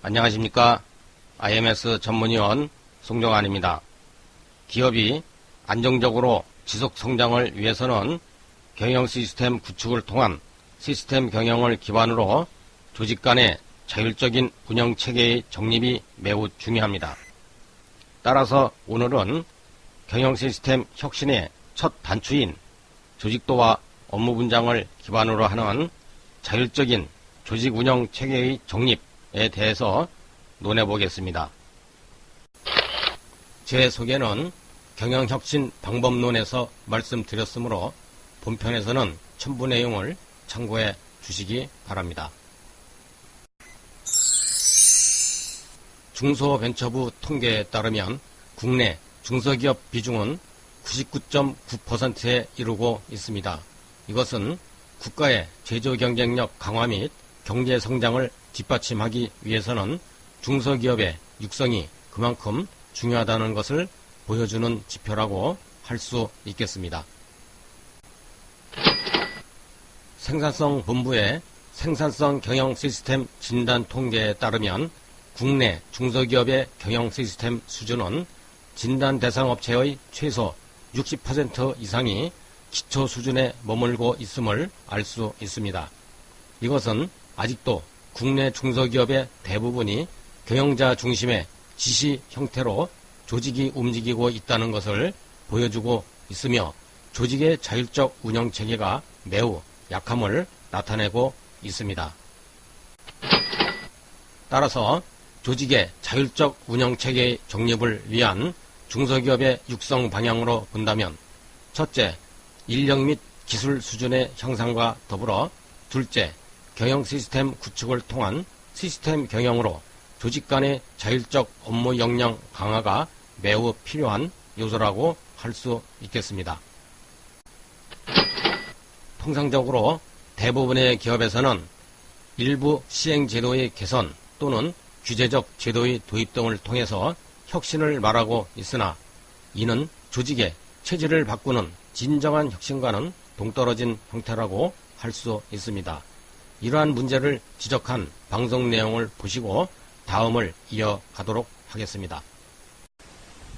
안녕하십니까. IMS 전문위원 송정환입니다. 기업이 안정적으로 지속 성장을 위해서는 경영 시스템 구축을 통한 시스템 경영을 기반으로 조직 간의 자율적인 운영 체계의 정립이 매우 중요합니다. 따라서 오늘은 경영 시스템 혁신의 첫 단추인 조직도와 업무 분장을 기반으로 하는 자율적인 조직 운영 체계의 정립에 대해서 논해보겠습니다. 제 소개는 경영혁신 방법론에서 말씀드렸으므로 본편에서는 첨부 내용을 참고해 주시기 바랍니다. 중소벤처부 통계에 따르면 국내 중소기업 비중은 99.9%에 이르고 있습니다. 이것은 국가의 제조 경쟁력 강화 및 경제 성장을 뒷받침하기 위해서는 중소기업의 육성이 그만큼 중요하다는 것을 보여주는 지표라고 할 수 있겠습니다. 생산성 본부의 생산성 경영 시스템 진단 통계에 따르면 국내 중소기업의 경영 시스템 수준은 진단 대상 업체의 최소 60% 이상이 기초 수준에 머물고 있음을 알 수 있습니다. 이것은 아직도 국내 중소기업의 대부분이 경영자 중심의 지시 형태로 조직이 움직이고 있다는 것을 보여주고 있으며 조직의 자율적 운영 체계가 매우 약함을 나타내고 있습니다. 따라서 조직의 자율적 운영 체계의 정립을 위한 중소기업의 육성 방향으로 본다면 첫째, 인력 및 기술 수준의 향상과 더불어 둘째, 경영 시스템 구축을 통한 시스템 경영으로 조직 간의 자율적 업무 역량 강화가 매우 필요한 요소라고 할 수 있겠습니다. 통상적으로 대부분의 기업에서는 일부 시행제도의 개선 또는 규제적 제도의 도입 등을 통해서 혁신을 말하고 있으나 이는 조직의 체질을 바꾸는 진정한 혁신과는 동떨어진 형태라고 할 수 있습니다. 이러한 문제를 지적한 방송 내용을 보시고 다음을 이어가도록 하겠습니다.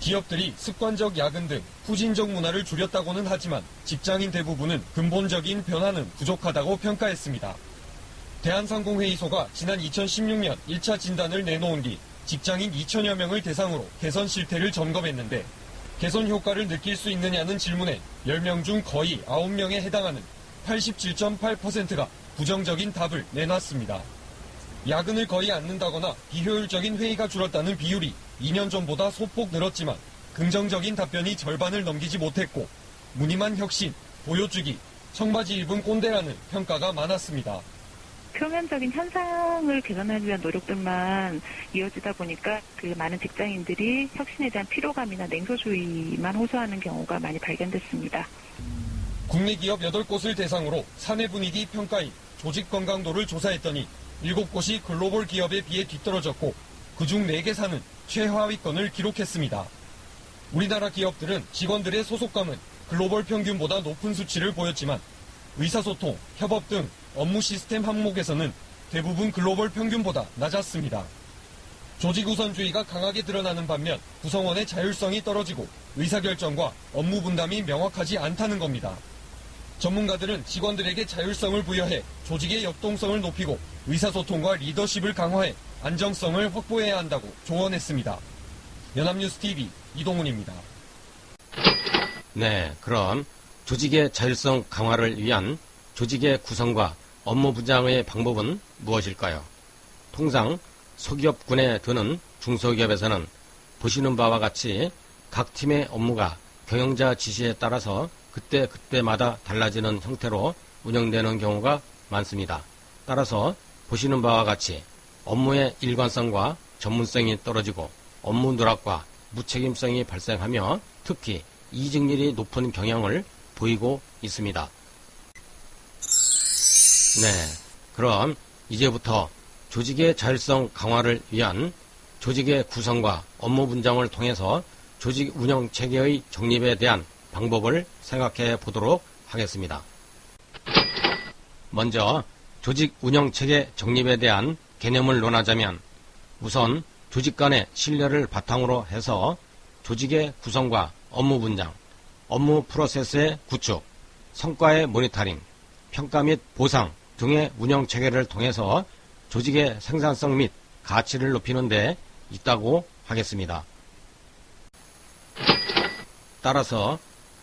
기업들이 습관적 야근 등 후진적 문화를 줄였다고는 하지만 직장인 대부분은 근본적인 변화는 부족하다고 평가했습니다. 대한상공회의소가 지난 2016년 1차 진단을 내놓은 뒤 직장인 2천여 명을 대상으로 개선 실태를 점검했는데 개선 효과를 느낄 수 있느냐는 질문에 10명 중 거의 9명에 해당하는 87.8%가 부정적인 답을 내놨습니다. 야근을 거의 않는다거나 비효율적인 회의가 줄었다는 비율이 2년 전보다 소폭 늘었지만 긍정적인 답변이 절반을 넘기지 못했고 무늬만 혁신, 보여주기, 청바지 입은 꼰대라는 평가가 많았습니다. 표면적인 현상을 개선하기 위한 노력들만 이어지다 보니까 그 많은 직장인들이 혁신에 대한 피로감이나 냉소주의만 호소하는 경우가 많이 발견됐습니다. 국내 기업 8곳을 대상으로 사내 분위기 평가인 조직 건강도를 조사했더니 7곳이 글로벌 기업에 비해 뒤떨어졌고 그중 4개사는 최하위권을 기록했습니다. 우리나라 기업들은 직원들의 소속감은 글로벌 평균보다 높은 수치를 보였지만 의사소통, 협업 등 업무 시스템 항목에서는 대부분 글로벌 평균보다 낮았습니다. 조직 우선주의가 강하게 드러나는 반면 구성원의 자율성이 떨어지고 의사결정과 업무 분담이 명확하지 않다는 겁니다. 전문가들은 직원들에게 자율성을 부여해 조직의 역동성을 높이고 의사소통과 리더십을 강화해 안정성을 확보해야 한다고 조언했습니다. 연합뉴스TV 이동훈입니다. 네, 그럼 조직의 자율성 강화를 위한 조직의 구성과 업무 분장의 방법은 무엇일까요? 통상 소기업군에 드는 중소기업에서는 보시는 바와 같이 각 팀의 업무가 경영자 지시에 따라서 그때마다 달라지는 형태로 운영되는 경우가 많습니다. 따라서 보시는 바와 같이 업무의 일관성과 전문성이 떨어지고 업무 누락과 무책임성이 발생하며 특히 이직률이 높은 경향을 보이고 있습니다. 네, 그럼 이제부터 조직의 자율성 강화를 위한 조직의 구성과 업무 분장을 통해서 조직 운영 체계의 정립에 대한 방법을 생각해 보도록 하겠습니다. 먼저 조직 운영 체계 정립에 대한 개념을 논하자면 우선 조직 간의 신뢰를 바탕으로 해서 조직의 구성과 업무 분장, 업무 프로세스의 구축, 성과의 모니터링, 평가 및 보상 등의 운영 체계를 통해서 조직의 생산성 및 가치를 높이는 데 있다고 하겠습니다. 따라서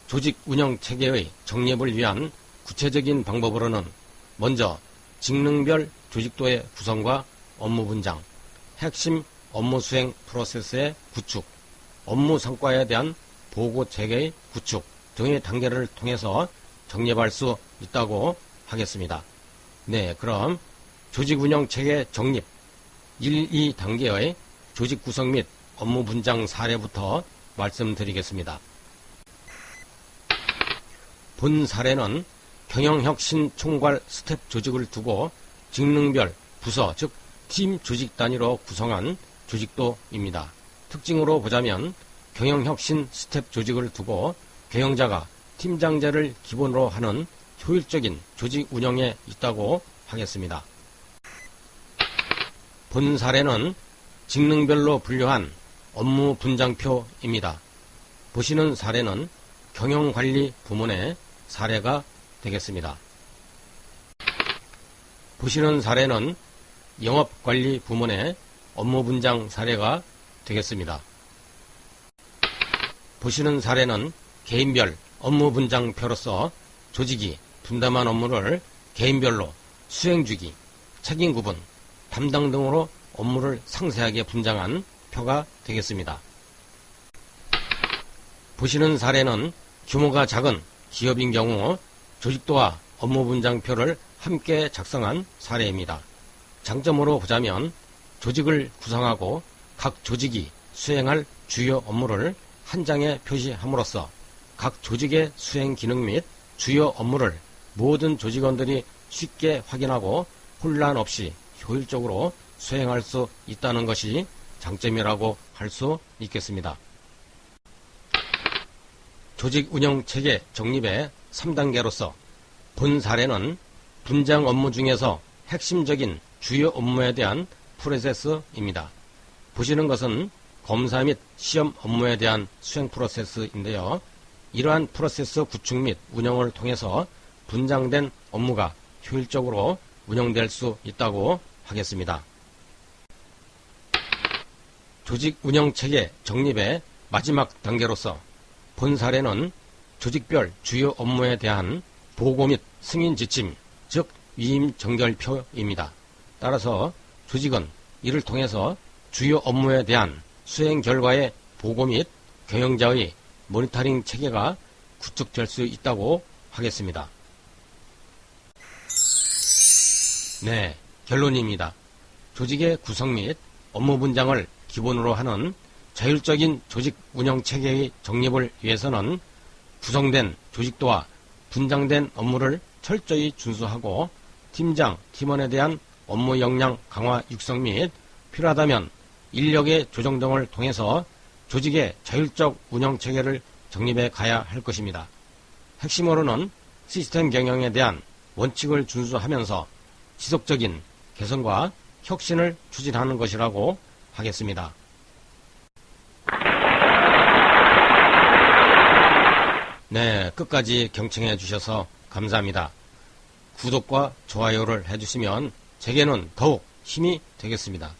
조직 운영 체계의 정립을 위한 구체적인 방법으로는 먼저 직능별 조직도의 구성과 업무 분장, 핵심 업무 수행 프로세스의 구축, 업무 성과에 대한 보고 체계의 구축 등의 단계를 통해서 정립할 수 있다고 하겠습니다. 네, 그럼 조직 운영 체계 정립 1, 2단계의 조직 구성 및 업무 분장 사례부터 말씀드리겠습니다. 본 사례는 경영혁신 총괄 스텝 조직을 두고 직능별 부서, 즉 팀 조직 단위로 구성한 조직도입니다. 특징으로 보자면 경영혁신 스텝 조직을 두고 경영자가 팀장제를 기본으로 하는 효율적인 조직 운영에 있다고 하겠습니다. 본 사례는 직능별로 분류한 업무 분장표입니다. 보시는 사례는 경영관리 부문의 사례가 되겠습니다. 보시는 사례는 영업관리 부문의 업무 분장 사례가 되겠습니다. 보시는 사례는 개인별 업무 분장표로서 조직이 분담한 업무를 개인별로 수행주기, 책임 구분, 담당 등으로 업무를 상세하게 분장한 표가 되겠습니다. 보시는 사례는 규모가 작은 기업인 경우 조직도와 업무 분장표를 함께 작성한 사례입니다. 장점으로 보자면 조직을 구성하고 각 조직이 수행할 주요 업무를 한 장에 표시함으로써 각 조직의 수행 기능 및 주요 업무를 모든 조직원들이 쉽게 확인하고 혼란 없이 효율적으로 수행할 수 있다는 것이 장점이라고 할 수 있겠습니다. 조직 운영 체계 정립의 3단계로서 본 사례는 분장 업무 중에서 핵심적인 주요 업무에 대한 프로세스입니다. 보시는 것은 검사 및 시험 업무에 대한 수행 프로세스인데요. 이러한 프로세스 구축 및 운영을 통해서 분장된 업무가 효율적으로 운영될 수 있다고 하겠습니다. 조직 운영 체계 정립의 마지막 단계로서 본 사례는 조직별 주요 업무에 대한 보고 및 승인 지침, 즉 위임 정결표입니다. 따라서 조직은 이를 통해서 주요 업무에 대한 수행 결과의 보고 및 경영자의 모니터링 체계가 구축될 수 있다고 하겠습니다. 네, 결론입니다. 조직의 구성 및 업무 분장을 기본으로 하는 자율적인 조직 운영 체계의 정립을 위해서는 구성된 조직도와 분장된 업무를 철저히 준수하고 팀장, 팀원에 대한 업무 역량 강화 육성 및 필요하다면 인력의 조정 등을 통해서 조직의 자율적 운영 체계를 정립해 가야 할 것입니다. 핵심으로는 시스템 경영에 대한 원칙을 준수하면서 지속적인 개선과 혁신을 추진하는 것이라고 하겠습니다. 네, 끝까지 경청해 주셔서 감사합니다. 구독과 좋아요를 해주시면 제게는 더욱 힘이 되겠습니다.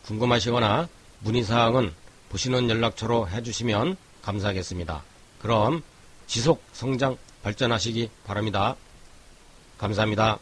궁금하시거나 문의사항은 보시는 연락처로 해주시면 감사하겠습니다. 그럼 지속 성장 발전하시기 바랍니다. 감사합니다.